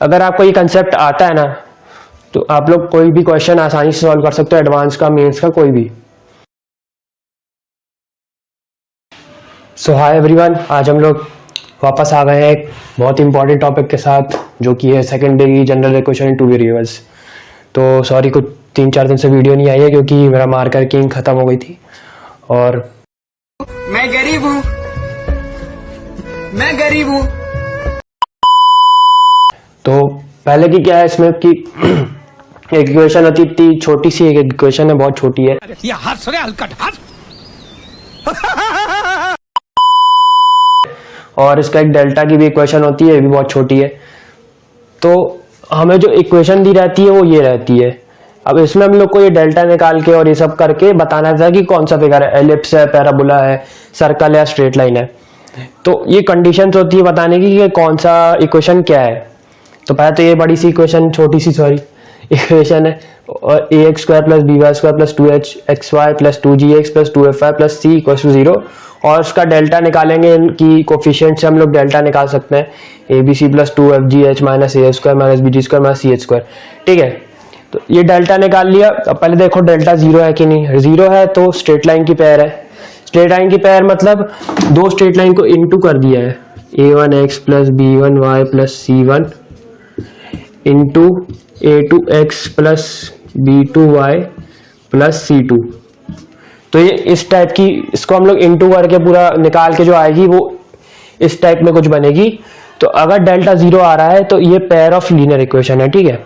अगर आपको ये कंसेप्ट आता है ना तो आप लोग कोई भी क्वेश्चन आसानी से सॉल्व कर सकते हो, एडवांस का, मेंस का, कोई भी। सो हाय एवरीवन, आज हम लोग वापस आ गए हैं एक बहुत इंपॉर्टेंट टॉपिक के साथ, जो कि है secondary general equation in 2 variables. तो सॉरी कुछ 3-4 दिन से वीडियो नहीं आई है क्योंकि मेरा मार्कर किंग खत्म हो गई थी और मैं गरीब हूँ, मैं गरीब हूँ। तो पहले की क्या है इसमें कि एक इक्वेशन होती थी छोटी सी, एक इक्वेशन है बहुत छोटी है। ये हंस रहे हलकट हंस। और इसका एक डेल्टा की भी इक्वेशन होती है, ये भी बहुत छोटी है। तो हमें जो इक्वेशन दी रहती है वो ये रहती है। अब इसमें हम लोग को ये डेल्टा निकाल के और ये सब करके बताना था कि कौन सा फिगर है, एलिप्स है, पैराबोला है, सर्कल है, स्ट्रेट लाइन है। तो ये कंडीशंस होती है बताने की कि कौन सा इक्वेशन क्या है। तो पहले तो ये बड़ी सी इक्वेशन, छोटी सी सॉरी इक्वेशन है, ax square plus b Y square plus 2hxy plus 2gx plus 2fy plus c equal to 0। और उसका डेल्टा निकालेंगे कि कोफिशिएंट से हम लोग डेल्टा निकाल सकते हैं, abc plus 2fgh minus a square minus bg square minus ch square. ठीक है, तो ये डेल्टा निकाल लिया। अब पहले देखो डेल्टा 0 है कि नहीं। 0 है तो स्ट्रेट लाइन की पेयर है। स्ट्रेट लाइन की पेयर मतलब दो स्ट्रेट लाइन को इनटू कर दिया है, a1x plus b1y plus c1 into a2x plus b2y plus c2। तो ये इस टाइप की, इसको हम लोग इंटू करके पूरा निकाल के जो आएगी वो इस टाइप में कुछ बनेगी। तो अगर डेल्टा 0 आ रहा है तो ये पेयर ऑफ लीनियर इक्वेशन है। ठीक है,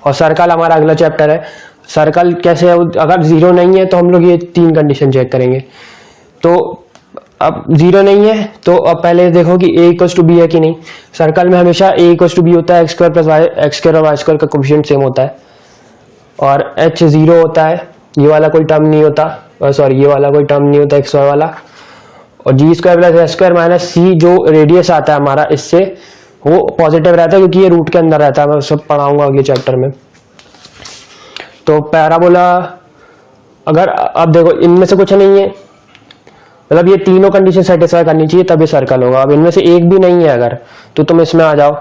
और सर्कल हमारा अगला चैप्टर है। सर्कल कैसे है, अगर 0 नहीं है तो हम लोग ये 3 कंडीशन चेक करेंगे। तो अब 0 नहीं है तो अब पहले देखो कि a इक्वल टू बी है कि नहीं। सर्कल में हमेशा a इक्वल टू बी होता है, x square plus y, x square और वाई स्क्वायर का कोफिशिएंट सेम होता है। और h 0 होता है, ये वाला कोई टर्म नहीं होता, सॉरी ये वाला कोई टर्म नहीं होता, एक्स वाई वाला। और G square plus S square minus C जो रेडियस आता है हमारा इससे, वो पॉजिटिव रहता है क्योंकि ये रूट के अंदर रहता है। मैं सब पढ़ाऊंगा अगले चैप्टर में। तो पैराबोला, अगर अब देखो इनमें से कुछ नहीं है, मतलब ये तीनों कंडीशन सेटिस्फाई करनी चाहिए तब ये सर्कल होगा। अब इनमें से एक भी नहीं है अगर, तो तुम इसमें आ जाओ।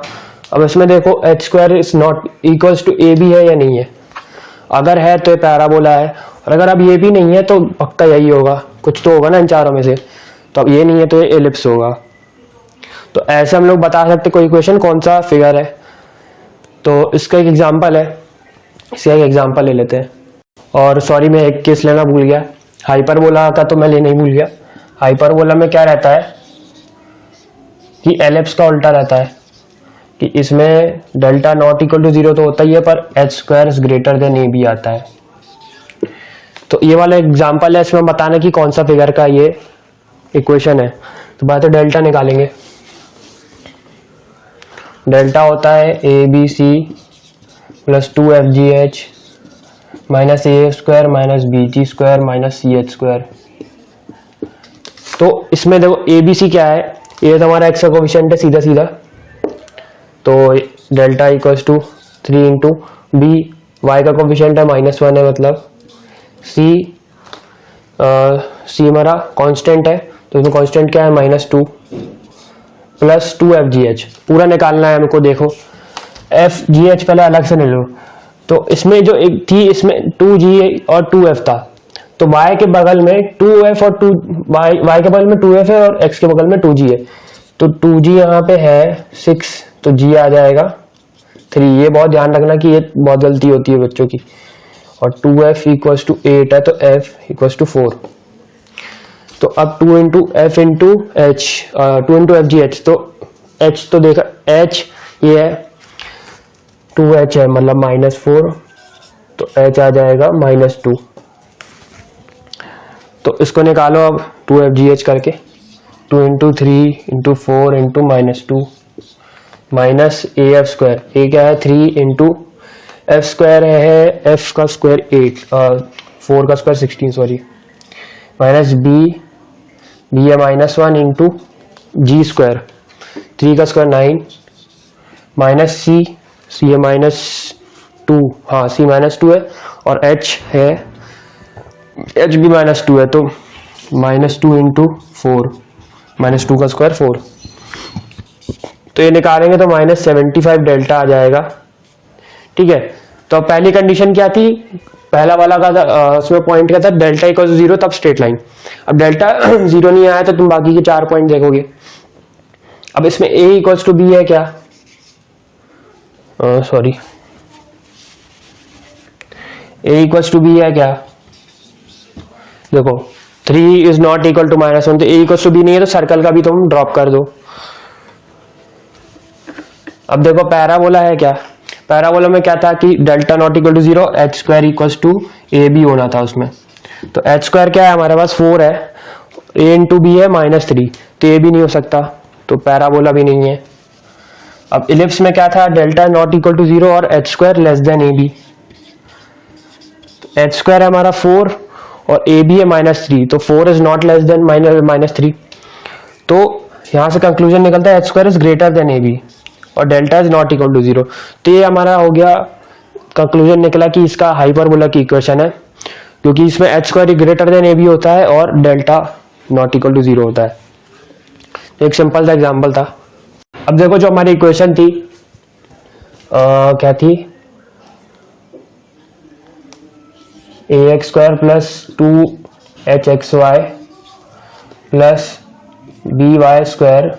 अब इसमें देखो h square is not equals to a b है या नहीं है। अगर है तो ये पैराबोला है, और अगर अब ये भी नहीं है तो पक्का यही होगा, कुछ तो होगा ना इन चारों में से। तो अब ये नहीं है तो ये एलिप्स होगा। तो ऐसे हम लोग बता सकते कोई इक्वेशन कौन सा फिगर है। तो इसका एक एग्जांपल है, इसका एक एग्जांपल ले लेते हैं। और सॉरी मैं एक केस लेना भूल गया, हाइपरबोला का तो मैं लेना ही भूल गया। हाइपरबोला में क्या रहता है कि एलिप्स का उल्टा रहता है, कि इसमें डेल्टा नॉट इक्वल टू 0 तो होता ही है, पर H square is greater than A भी आता है। तो ये वाला एग्जांपल है, इसमें बताना कि कौन सा फिगर का ये इक्वेशन है। तो बात है डेल्टा निकालेंगे। डेल्टा होता है a b c plus 2fgh minus a square minus b g square minus c h square. तो इसमें देखो ए बी सी क्या है, ये तो हमारा एक्स का कोफिशिएंट है सीधा सीधा। तो delta equals to 3 into b, y का कोफिशिएंट है -1 है, मतलब सी हमारा कांस्टेंट है, तो इसमें कांस्टेंट क्या है -2 प्लस 2fgh पूरा निकालना है हमको। देखो fgh पहले अलग से ले लो। तो इसमें जो एक थी, इसमें 2g और 2f था, तो y के बगल में 2f और 2 y के बगल में 2f है और x के बगल में 2g है। तो 2g यहाँ पे है 6, तो g आ जाएगा 3। ये बहुत ध्यान रखना कि ये बहुत गलती होती है बच्चों की। और 2f इक्वल्स टू 8 है, तो f इक्वल्स टू 4। तो अब 2 into F into H, 2 into F G H. तो h तो देखा, h ये है 2h है, मतलब -4, तो h आ जाएगा -2। तो इसको निकालो अब 2fgh करके, 2 into 3 into 4 into -2 minus A F square. A क्या है 3 इंटू एफ स्क्वायर है, एफ का स्क्वायर 8, 4 का स्क्वायर 16 सॉरी, माइनस बी है -1 इंटू जी स्क्वायर, 3 का स्क्वायर 9 माइनस सी है -2, हाँ सी -2 है, और एच है, एच भी -2 है, तो -2 इंटू 4, -2 का स्क्वायर 4। तो ये निकालेंगे तो -75 डेल्टा आ जाएगा। ठीक है, तो पहली कंडीशन क्या थी, पहला वाला का था, उसमें पॉइंट क्या था, डेल्टा इक्वल 0 तब स्ट्रेट लाइन। अब डेल्टा 0 नहीं आया तो तुम बाकी के 4 पॉइंट देखोगे। अब इसमें a इक्वल्स टू बी है क्या, sorry a equals to b है क्या, देखो 3 इज नॉट इक्वल टू -1, तो a इक्वल्स टू बी नहीं है तो सर्कल का भी तुम ड्रॉप कर दो। अब देखो पैराबोला है क्या, पैराबोला में क्या था कि delta not equal to 0, h square equals to a b होना था उसमें। तो एच स्क्वायर क्या है हमारे पास 4 है, a इंटू बी है -3, तो ए भी नहीं हो सकता, तो पैराबोला भी नहीं है। अब इलिप्स में क्या था, डेल्टा नॉट इक्वल टू 0 और एच स्क्वायर लेस देन ए बी। एच स्क्वायर है हमारा 4 और ए बी है -3, तो 4 इज नॉट लेस देन -3, तो यहां से कंक्लूजन निकलता है H square is greater than A B और delta is not equal to 0। तो ये हमारा हो गया, कंक्लूजन निकला कि इसका हाइपरबोला की इक्वेशन है, क्योंकि इसमें एच स्क्वायर ग्रेटर देन ए बी होता है और डेल्टा नॉट इक्वल टू 0 होता है। तो एक सिंपल सा एग्जाम्पल था। अब देखो जो हमारी इक्वेशन थी क्या थी, ax square plus 2hxy plus by square,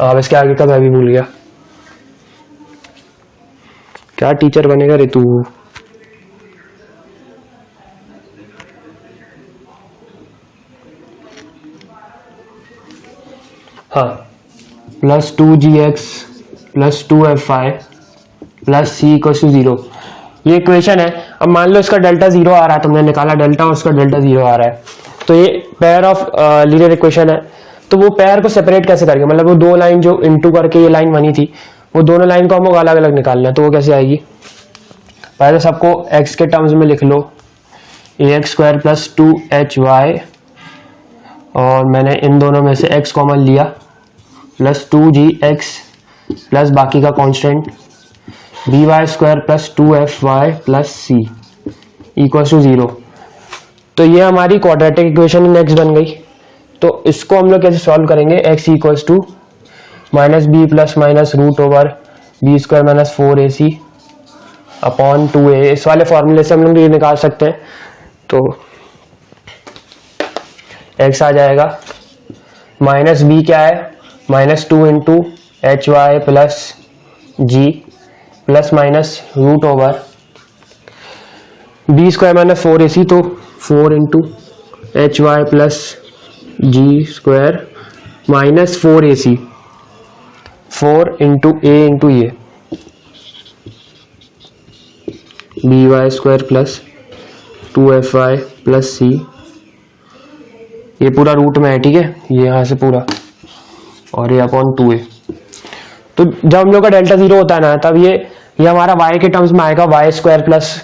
अब इसके आगे का मैं भी भूल गया, क्या टीचर बनेगा रे तू। हाँ, plus 2gx plus 2fy plus c equal to 0, ये इक्वेशन है। अब मान लो इसका डेल्टा 0 आ रहा है, तुमने निकाला डेल्टा और उसका डेल्टा 0 आ रहा है, तो ये पेयर ऑफ लीनियर इक्वेशन है। तो वो पेयर को सेपरेट कैसे करेंगे, मतलब वो दो लाइन जो इनटू करके ये लाइन बनी थी, वो दोनों लाइन को हमको अलग अलग निकालना है, तो वो कैसे आएगी, पहले सबको x के टर्म्स में लिख लो, ax स्क्वायर प्लस 2hy, और मैंने इन दोनों में से x कॉमन लिया, प्लस 2gx प्लस बाकी का constant by square plus 2fy plus c equal to 0। तो ये हमारी क्वाड्रेटिक इक्वेशन नेक्स्ट बन गई। तो इसको हम लोग कैसे सॉल्व करेंगे, x equals to -b plus minus root over B square minus 4ac upon 2a, इस वाले फॉर्मूले से हम लोग ये निकाल सकते हैं। तो x आ जाएगा, माइनस b क्या है, -2 into H Y plus G plus minus root over B square minus 4ac, तो 4 into H Y plus G square minus 4ac, 4 into A into ये B Y square plus 2fy plus c, ये पूरा root में है, ठीक है, ये यहाँ से पूरा, और ये अपॉन 2a। तो जब हम लोग का डेल्टा 0 होता है ना, तब ये हमारा y के टर्म्स में आएगा, y square plus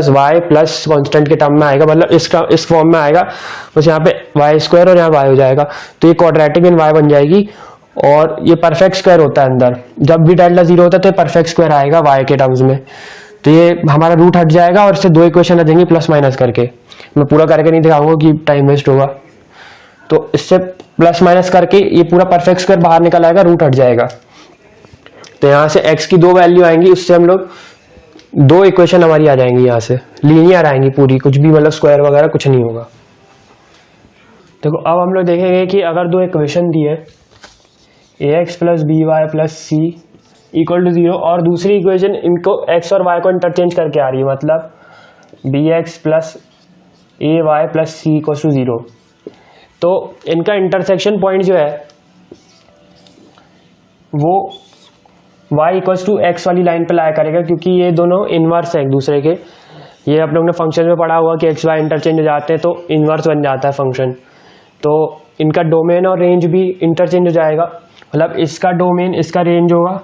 y plus constant के टर्म में आएगा, मतलब इस फॉर्म में आएगा, बस यहाँ पे वाई स्क्वायर और यहाँ y हो जाएगा, तो ये क्वाड्रेटिक इन y बन जाएगी। और ये परफेक्ट स्क्वायर होता है अंदर, जब भी डेल्टा 0 होता है तो परफेक्ट स्क्वायर आएगा y के टर्म्स में, तो ये हमारा रूट हट जाएगा और इससे दो इक्वेशन आ जाएंगी प्लस माइनस करके। मैं पूरा करके नहीं दिखाऊंगा कि टाइम वेस्ट होगा, तो इससे प्लस माइनस करके ये पूरा परफेक्ट स्क्वायर बाहर निकल आएगा, रूट हट जाएगा। तो यहाँ से x की दो वैल्यू आएंगी, उससे हम लोग दो इक्वेशन हमारी आ जाएंगी, यहाँ से लीनियर आएंगी पूरी, कुछ भी मतलब स्क्वायर वगैरह कुछ नहीं होगा। देखो अब हम लोग देखेंगे कि अगर दो इक्वेशन दी है ax plus b y plus c equal to 0 और दूसरी इक्वेशन इनको x और y को इंटरचेंज करके आ रही है, मतलब bx plus a y plus c equal to 0, तो इनका इंटरसेक्शन पॉइंट जो है वो y इक्वल्स टू एक्स वाली लाइन पे लाया करेगा, क्योंकि ये दोनों इनवर्स है एक दूसरे के। ये आप लोग ने फंक्शन में पढ़ा हुआ कि एक्स वाई इंटरचेंज हो जाते हैं तो इनवर्स बन जाता है फंक्शन, तो इनका डोमेन और रेंज भी इंटरचेंज हो जाएगा, मतलब इसका डोमेन इसका रेंज होगा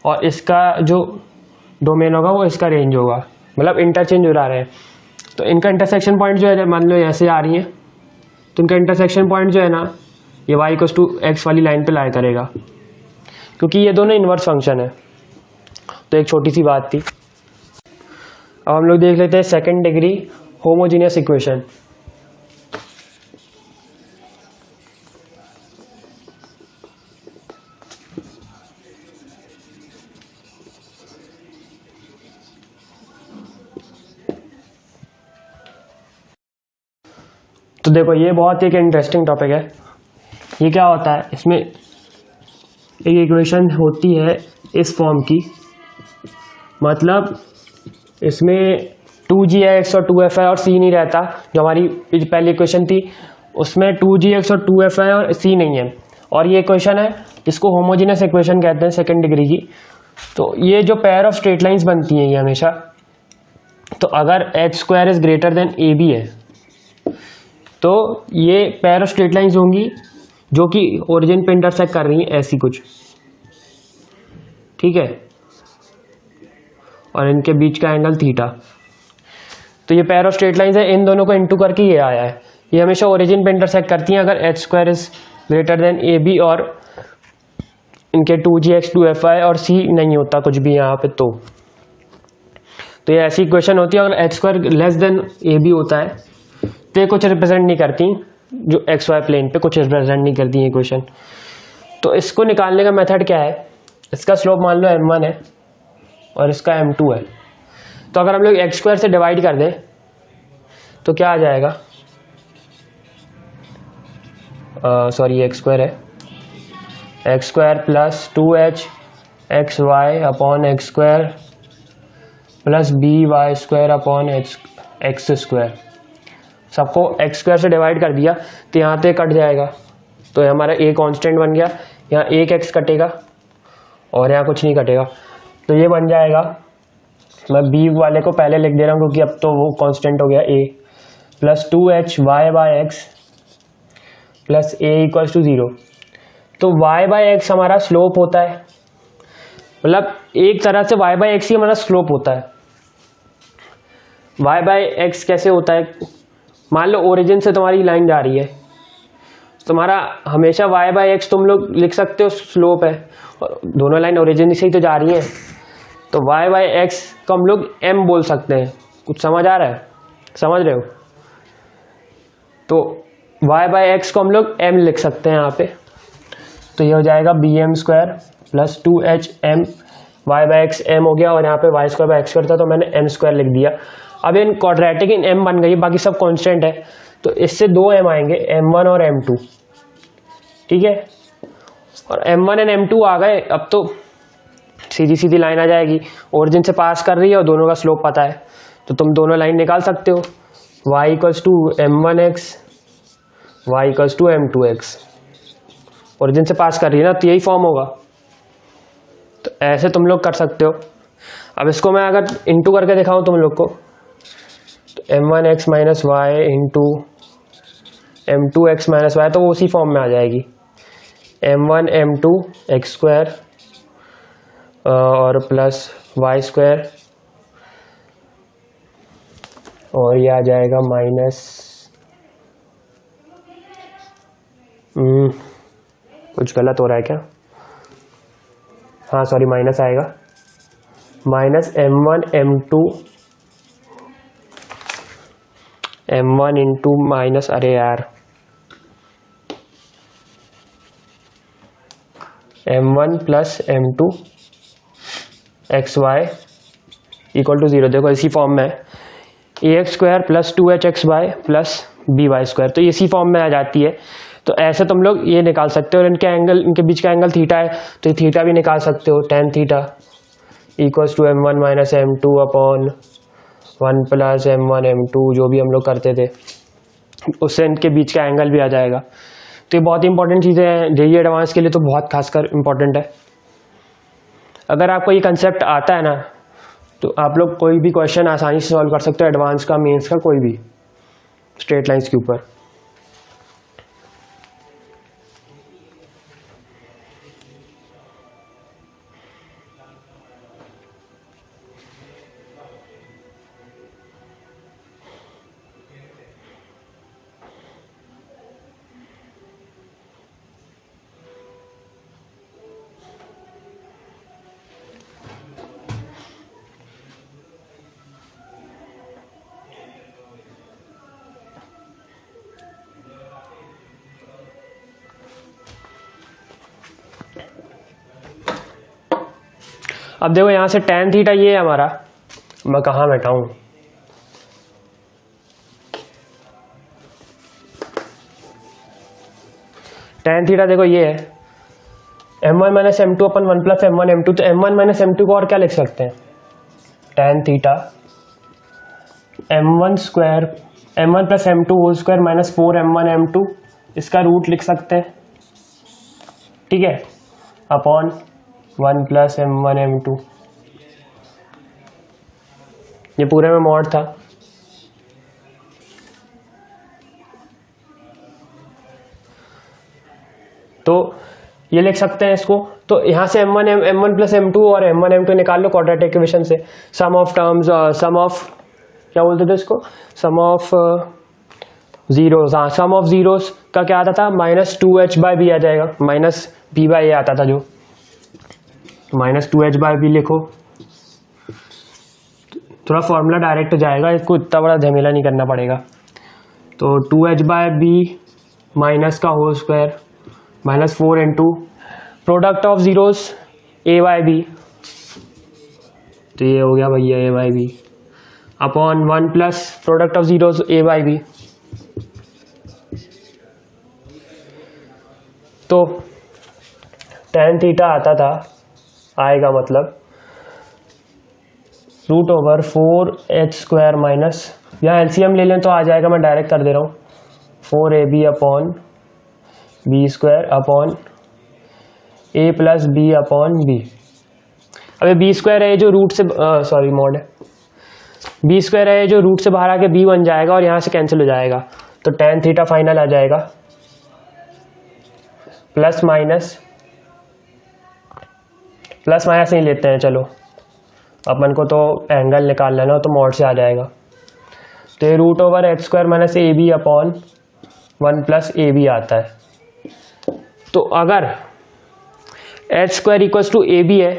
और इसका जो डोमेन होगा वो इसका रेंज होगा, मतलब इंटरचेंज हो रहे हैं। तो इनका इंटरसेक्शन पॉइंट जो है, मान लो ऐसे आ रही है, तो इनका इंटरसेक्शन पॉइंट जो है ना, ये y इक्वल्स टू एक्स वाली लाइन पे लाया करेगा, क्योंकि ये दोनों इनवर्स फंक्शन है। तो एक छोटी सी बात थी। अब हम लोग देख लेते हैं सेकंड डिग्री होमोजीनियस इक्वेशन। तो देखो ये बहुत एक इंटरेस्टिंग टॉपिक है। ये क्या होता है, इसमें एक इक्वेशन होती है इस फॉर्म की, मतलब इसमें 2gx और 2fi और c नहीं रहता। जो हमारी पहली इक्वेशन थी उसमें 2gx और 2fi और c नहीं है, और ये इक्वेशन है जिसको होमोजेनियस इक्वेशन कहते हैं सेकंड डिग्री की। तो ये जो पेयर ऑफ स्ट्रेट लाइंस बनती हैं ये हमेशा, तो अगर h² is greater then ab है तो ये पेयर ऑफ स्ट्रेट लाइंस होंगी जो कि ओरिजिन पे इंटरसेक्ट कर रही हैं, ऐसी कुछ, ठीक है, और इनके बीच का एंगल थीटा। तो ये पेयर ऑफ स्ट्रेट लाइंस है, इन दोनों को इनटू करके ये आया है। ये हमेशा ओरिजिन पे इंटरसेक्ट करती हैं अगर h² is greater then ab और इनके 2gx 2fi और c नहीं होता कुछ भी यहाँ पे। तो ये ऐसी इक्वेशन होती है। अगर h² लेस देन ab होता है तो ये कुछ रिप्रेजेंट नहीं करती, जो xy प्लेन पे कुछ रिप्रेजेंट नहीं करती है इक्वेशन। तो इसको निकालने का मेथड क्या है, इसका स्लोप मान लो m1 है और इसका m2 है। तो अगर हम लोग x² से डिवाइड कर दें तो क्या आ जाएगा, सॉरी x² है, x² plus 2h xy upon x² plus by² upon x²। सबको x² से डिवाइड कर दिया तो यहाँ पे कट जाएगा, तो हमारा a कांस्टेंट बन गया, यहाँ 1x कटेगा और यहाँ कुछ नहीं कटेगा। तो ये बन जाएगा, मैं b वाले को पहले लिख दे रहा हूँ क्योंकि अब तो वो कांस्टेंट हो गया a, plus 2h y by x plus a equals to 0। तो y बाय x हमारा स्लोप होता है, मतलब एक तरह से y बाय x ही हमारा स्लोप होता है। y बाय x कैसे होता है, मान लो ओरिजिन से तुम्हारी लाइन जा रही है, तुम्हारा हमेशा y बाय x तुम लोग लिख सकते हो स्लोप है, और दोनों लाइन ओरिजिन से ही तो जा रही हैं, तो y बाय x को हम लोग m बोल सकते हैं। कुछ समझ आ रहा है, समझ रहे हो? तो y बाय x को हम लोग m लिख सकते हैं यहाँ पे, तो ये हो जाएगा bm² plus 2hm y by x m हो गया, और यहाँ पे y² बाय x² था तो मैंने m² लिख दिया। अब इन क्वाड्रेटिक इन m बन गई, बाकी सब कांस्टेंट है, तो इससे 2m आएंगे, m1 और m2, ठीक है। और m1 एंड m2 आ गए, अब तो सीधी सीधी लाइन आ जाएगी, ओरिजिन से पास कर रही है और दोनों का स्लोप पता है, तो तुम दोनों लाइन निकाल सकते हो, y equals to m1x y equals to m2x। Origin से पास कर रही है ना, तो यही फॉर्म होगा। तो ऐसे तुम लोग कर सकते हो। अब इसको मैं अगर इंटू करके दिखाऊं तुम लोग को, तो m1x minus y into m2x minus y, तो वो उसी फॉर्म में आ जाएगी, m1 m2 x² और प्लस y², और ये आ जाएगा माइनस, कुछ गलत हो रहा है क्या, हाँ सॉरी माइनस आएगा, minus m1 m1 into minus, अरे यार m1 plus m2 xy equal to 0। देखो इसी फॉर्म में ax² plus 2hxy plus by², तो इसी फॉर्म में आ जाती है। तो ऐसे तुम लोग ये निकाल सकते हो, और इनके एंगल, इनके बीच का एंगल थीटा है, तो ये थीटा भी निकाल सकते हो, tan theta equals to m1 minus m2 upon 1 plus m1 m2, जो भी हम लोग करते थे, उससे इनके बीच का एंगल भी आ जाएगा। तो ये बहुत इंपॉर्टेंट चीज़ें हैं, जेईई एडवांस के लिए तो बहुत खासकर इम्पॉर्टेंट है। अगर आपको ये कंसेप्ट आता है ना, तो आप लोग कोई भी क्वेश्चन आसानी से सॉल्व कर सकते हो, एडवांस का, मेंस का, कोई भी स्ट्रेट लाइंस के ऊपर। अब देखो यहाँ से tan थीटा ये है हमारा, मैं कहाँ बैठा हूँ, tan थीटा देखो ये है m1 माइनस m2 अपन 1 प्लस m1 m2, तो m1 माइनस m2 को और क्या लिख सकते हैं, tan theta m1 square m1 plus m2 whole square minus 4m1 m2, इसका रूट लिख सकते हैं, ठीक है, अपॉन 1 प्लस m1 m2, ये पूरे में मॉड था। तो ये लिख सकते हैं इसको, तो यहाँ से m1 प्लस m2 और m1 m2 निकाल लो क्वाड्रेटिक इक्वेशन से, सम ऑफ टर्म्स, सम ऑफ क्या बोलते थे इसको, सम ऑफ जीरोस, हाँ सम ऑफ जीरोस का क्या आता था, माइनस 2h/b आ जाएगा, माइनस b/a आता था जो, माइनस 2h/b लिखो, थोड़ा फॉर्मूला डायरेक्ट जाएगा, इसको इतना बड़ा झमेला नहीं करना पड़ेगा। तो 2h/b माइनस का whole square minus 4 into product of zeros a/b, तो ये हो गया भैया a/b, upon 1 plus product of zeros a/b, तो tan थीटा आता था, आएगा मतलब root over 4h square minus, यहाँ एलसीएम ले लें तो आ जाएगा, मैं डायरेक्ट कर दे रहा हूँ, 4ab upon b square upon a plus b upon b. अबे बी स्क्वायर है जो रूट से सॉरी मॉड है, बी स्क्वायर है जो रूट से बाहर आके b बन जाएगा और यहाँ से कैंसिल हो जाएगा, तो tan थीटा फाइनल आ जाएगा प्लस माइनस नहीं लेते हैं, चलो अपन को तो एंगल निकाल लेना, तो मॉड से आ जाएगा, तो ये root over h square minus A B upon 1 plus A b आता है। तो अगर h square equals to a b है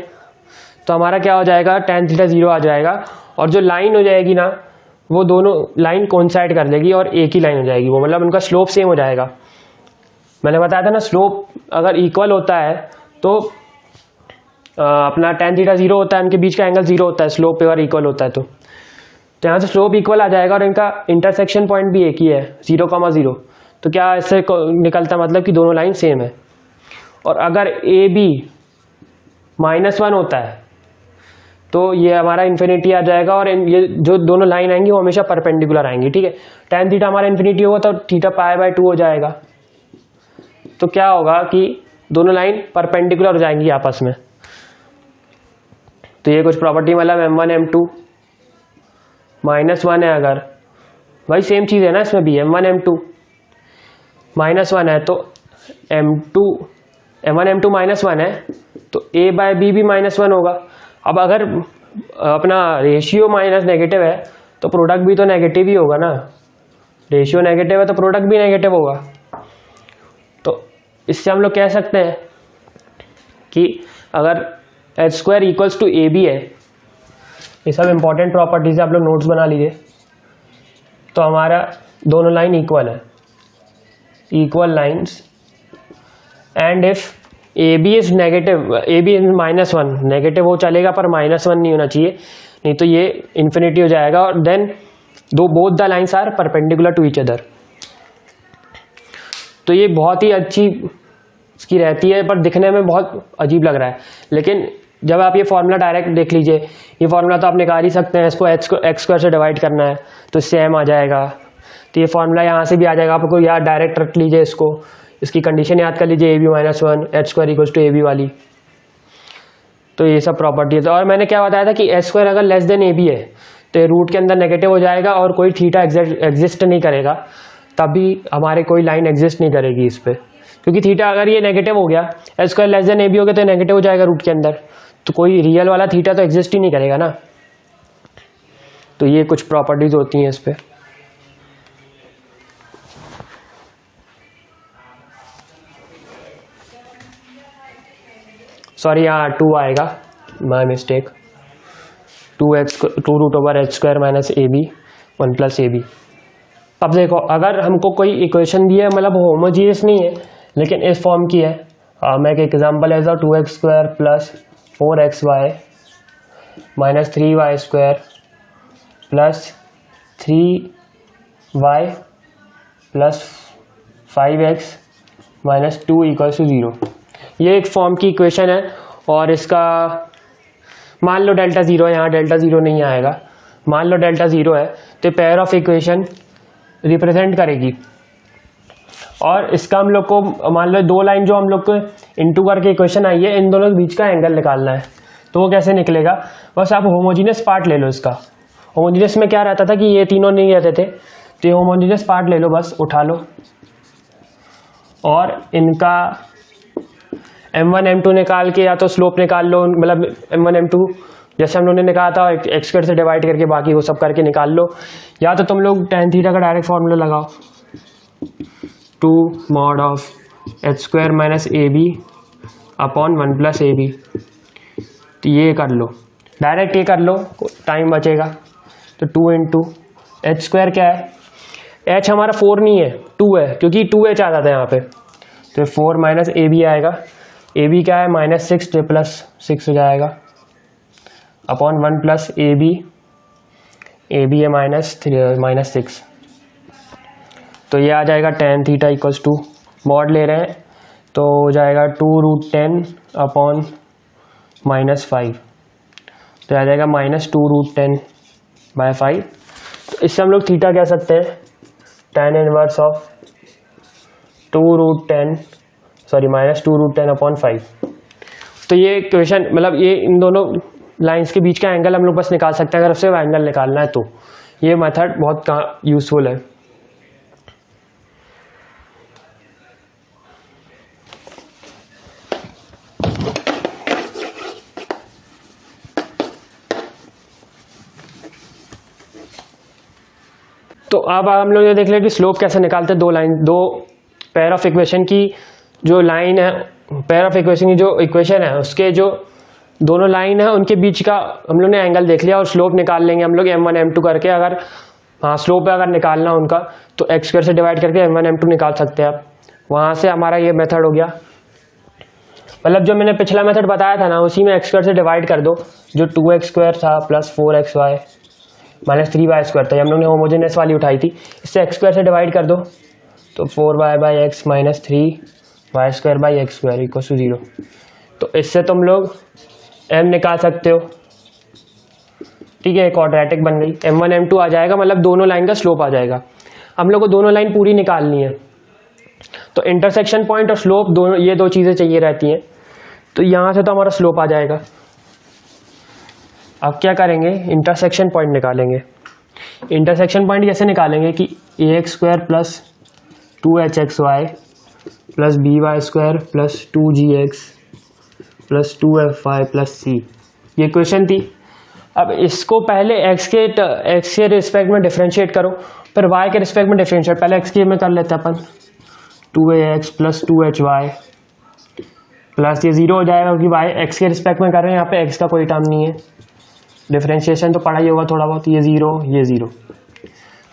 तो हमारा क्या हो जाएगा, tan थीटा 0 आ जाएगा, और जो लाइन हो जाएगी ना वो दोनों लाइन कोइंसाइड कर लेगी और एक ही लाइन हो जाएगी, वो मतलब उनका स्लोप सेम हो जाएगा। मैंने बताया था ना, स्लोप अगर इक्वल होता है तो अपना tan थीटा 0 होता है, उनके बीच का एंगल 0 होता है, स्लोप पे अगर इक्वल होता है तो यहाँ से स्लोप इक्वल आ जाएगा और इनका इंटरसेक्शन पॉइंट भी एक ही है 0,0, तो क्या इससे निकलता मतलब कि दोनों लाइन सेम है। और अगर ए बी -1 होता है तो ये हमारा इन्फिनिटी आ जाएगा, और ये जो दोनों लाइन आएंगी वो हमेशा परपेंडिकुलर आएंगी, ठीक है। tan थीटा हमारा इन्फिनिटी होगा तो थीटा π/2 हो जाएगा, तो क्या होगा कि दोनों लाइन परपेंडिकुलर हो जाएंगी आपस में। तो ये कुछ प्रॉपर्टी मतलब m1 m2 -1 है, अगर भाई सेम चीज़ है ना इसमें भी, m1 m2 -1 है तो m1 m2 -1 है तो a/b भी -1 होगा। अब अगर अपना रेशियो माइनस नेगेटिव है तो प्रोडक्ट भी तो नेगेटिव ही होगा ना, रेशियो नेगेटिव है तो प्रोडक्ट भी नेगेटिव होगा। तो इससे हम लोग कह सकते हैं कि अगर h square equals to a b है, ये सब इंपॉर्टेंट प्रॉपर्टीज आप लोग नोट्स बना लीजिए, तो हमारा दोनों लाइन इक्वल है, equal lines, and if A B is negative, A B is -1, negative वो चलेगा पर -1 नहीं होना चाहिए, नहीं तो ये इन्फिनिटी हो जाएगा, और then both the lines are perpendicular to each other. तो ये बहुत ही अच्छी इसकी रहती है, पर दिखने में बहुत अजीब लग रहा है, लेकिन जब आप ये फॉर्मूला डायरेक्ट देख लीजिए, ये फॉर्मूला तो आप निकाल ही सकते हैं, इसको x स्क्वायर से डिवाइड करना है तो सेम आ जाएगा, तो ये फॉर्मूला यहाँ से भी आ जाएगा, आपको यार डायरेक्ट रख लीजिए इसको, इसकी कंडीशन याद कर लीजिए, ab -1 h square equals to ab वाली। तो ये सब प्रॉपर्टी है। तो और मैंने क्या बताया था कि h स्क्वायर अगर लेस देन ab है तो ये रूट के अंदर नेगेटिव हो जाएगा और कोई थीटा एग्जिस्ट नहीं करेगा, तभी हमारे कोई लाइन एग्जिस्ट नहीं करेगी इस पर, क्योंकि थीटा अगर ये नेगेटिव हो गया, h square less then ab हो गया तो नेगेटिव हो जाएगा रूट के अंदर, तो कोई रियल वाला थीटा तो एग्जिस्ट ही नहीं करेगा ना। तो ये कुछ प्रॉपर्टीज होती हैं इस पर। सॉरी यहाँ 2 आएगा, my mistake, 2 root over h square minus A B 1 plus A B. अब देखो अगर हमको कोई इक्वेशन दी है, मतलब होमोजीनियस नहीं है लेकिन इस फॉर्म की है, मैं एक एग्जांपल लेता हूँ, 2x square plus 4xy minus 3y square plus 3y plus 5x minus 2 equals to 0। ये एक फॉर्म की इक्वेशन है और इसका मान लो डेल्टा 0 है, यहाँ डेल्टा 0 नहीं आएगा, मान लो डेल्टा 0 है तो पेयर ऑफ इक्वेशन रिप्रेजेंट करेगी। और इसका हम लोग को मान लो दो लाइन जो हम लोग को इनटू करके इक्वेशन आई है, इन दोनों के बीच का एंगल निकालना है। तो वो कैसे निकलेगा, बस आप होमोजीनियस पार्ट ले लो इसका। होमोजीनियस में क्या रहता था कि ये तीनों नहीं रहते थे, तो ये होमोजीनियस पार्ट ले लो, बस उठा लो और इनका m1 m2 निकाल के या तो स्लोप निकाल लो, मतलब m1 m2 जैसे हम लोगों ने निकाला था एक्स स्क्वायर से डिवाइड करके बाकी वो सब करके निकाल लो, या तो तुम लोग tan थीटा का डायरेक्ट फॉर्मूला लगाओ 2 mod of h square minus A B upon 1 plus A B. तो ये कर लो, डायरेक्ट ये कर लो, टाइम बचेगा। तो 2 इंटू एच स्क्वायर क्या है, h हमारा 4 नहीं है 2 है, क्योंकि 2h आ जाता है यहाँ पे। तो 4 माइनस ए बी आएगा, ए बी क्या है -6 तो प्लस 6 हो जाएगा अपॉन 1 प्लस ए बी है -6। तो ये आ जाएगा tan theta equals to mod ले रहे हैं तो हो जाएगा 2√10 अपॉन -5। तो आ जाएगा -2√10/5। तो इससे हम लोग थीटा कह सकते हैं tan इनवर्स ऑफ -2√10 अपॉन 5। तो ये इक्वेशन मतलब ये इन दोनों लाइंस के बीच का एंगल हम लोग बस निकाल सकते हैं अगर उससे एंगल निकालना है। तो ये मेथड बहुत यूजफुल है। तो अब हम लोग ये देख लें कि स्लोप कैसे निकालते हैं। दो पेयर ऑफ इक्वेशन की जो लाइन है, पेयर ऑफ इक्वेशन की जो इक्वेशन है उसके जो दोनों लाइन है उनके बीच का हम लोग ने एंगल देख लिया और स्लोप निकाल लेंगे हम लोग m1 m2 करके। अगर स्लोप अगर निकालना उनका तो एक्स स्क्वायर से डिवाइड करके m1 m2 निकाल सकते हैं आप। वहाँ से हमारा ये मेथड हो गया, मतलब जो मैंने पिछला मेथड बताया था ना उसी में एक्स स्क्वायर से डिवाइड कर दो, जो 2x स्क्वायर था plus 4xy minus 3y square था, हम लोग ने होमोजेनियस वाली उठाई थी, इससे एक्स स्क्वायर से डिवाइड कर दो तो 4y/x minus 3y स्क्वायर/x² equal to 0। तो इससे तुम लोग m निकाल सकते हो, ठीक है, क्वाड्रेटिक बन गई। m1 m2 आ जाएगा, मतलब दोनों लाइन का स्लोप आ जाएगा। हम लोग को दोनों लाइन पूरी निकालनी है तो इंटरसेक्शन पॉइंट और स्लोप दोनों, ये दो चीज़ें चाहिए रहती हैं। तो यहाँ से तो हमारा स्लोप आ जाएगा। अब क्या करेंगे, इंटरसेक्शन पॉइंट निकालेंगे। इंटरसेक्शन पॉइंट कैसे निकालेंगे कि ax square plus 2hxy plus by square plus 2gx plus 2fy plus c, ये क्वेश्चन थी। अब इसको पहले x के रिस्पेक्ट में डिफ्रेंशिएट करो, फिर y के रिस्पेक्ट में डिफ्रेंशिएट। पहले x के में कर लेते हैं अपन, 2ax प्लस 2hy प्लस ये 0 हो जाएगा क्योंकि y x के रिस्पेक्ट में कर रहे हैं, यहाँ पे x का कोई टर्म नहीं है। डिफ्रेंशिएशन तो पढ़ा ही होगा थोड़ा बहुत, ये 0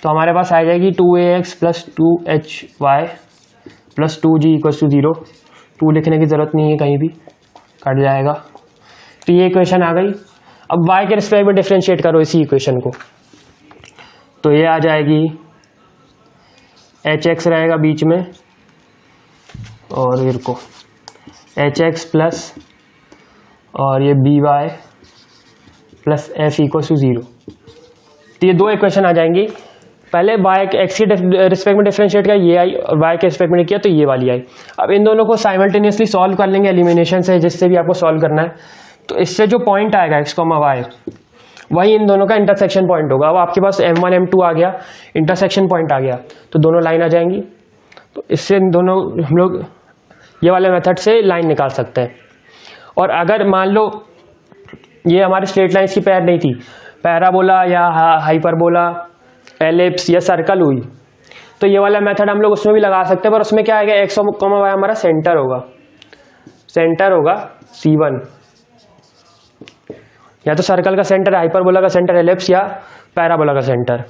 तो हमारे पास आ जाएगी 2ax plus 2hy plus 2g equal to 0। 2 लिखने की ज़रूरत नहीं है, कहीं भी कट जाएगा। तो ये इक्वेशन आ गई। अब y के रिस्पेक्ट में डिफ्रेंशिएट करो इसी इक्वेशन को, तो ये आ जाएगी hx रहेगा बीच में और ये को hx प्लस और ये by plus f equal to 0। तो ये दो इक्वेशन आ जाएंगी। पहले y के x के रिस्पेक्ट में डिफरेंशिएट किया, ये आई, और y के रिस्पेक्ट में किया तो ये वाली आई। अब इन दोनों को साइमल्टेनियसली सॉल्व कर लेंगे एलिमिनेशन से, जिससे भी आपको सॉल्व करना है। तो इससे जो पॉइंट आएगा x, y वही इन दोनों का इंटरसेक्शन पॉइंट होगा। अब आपके पास m1 m2 आ गया, इंटरसेक्शन पॉइंट आ गया, तो दोनों लाइन आ जाएंगी। तो इससे इन दोनों हम लोग ये वाले मेथड से लाइन निकाल सकते हैं। और अगर मान लो ये हमारे स्ट्रेट लाइन्स की पैर नहीं थी, पैराबोला या हाइपरबोला, एलिप्स या सर्कल हुई, तो ये वाला मेथड हम लोग उसमें भी लगा सकते हैं। पर उसमें क्या आएगा, x और y हमारा सेंटर होगा C1, या तो सर्कल का सेंटर, हाइपरबोला का सेंटर, एलिप्स या पैराबोला का सेंटर।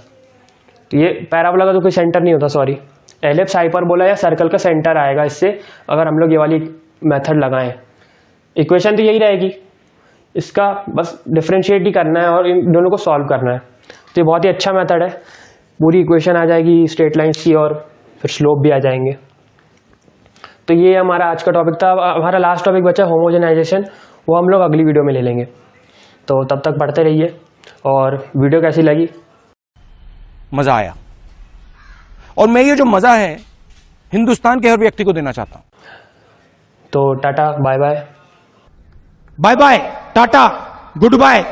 तो ये पैराबोला का तो कोई सेंटर नहीं होता, सॉरी, एलिप्स, हाइपरबोला या सर्कल का सेंटर आएगा इससे, अगर हम लोग ये वाली मेथड लगाएं। इक्वेशन तो यही रहेगी, इसका बस डिफरेंशिएट ही करना है और इन दोनों को सॉल्व करना है। तो ये बहुत ही अच्छा मेथड है, पूरी इक्वेशन आ जाएगी स्ट्रेट लाइन्स की और फिर स्लोप भी आ जाएंगे। तो ये हमारा आज का टॉपिक था। अब हमारा लास्ट टॉपिक बचा होमोजेनाइजेशन, वो हम लोग अगली वीडियो में ले लेंगे। तो तब तक पढ़ते रहिए। और वीडियो कैसी लगी? मजा आया, और मैं ये जो मजा है हिंदुस्तान के हर व्यक्ति को देना चाहता हूं। तो टाटा, बाय बाय। बाय बाय, टाटा, गुड बाय।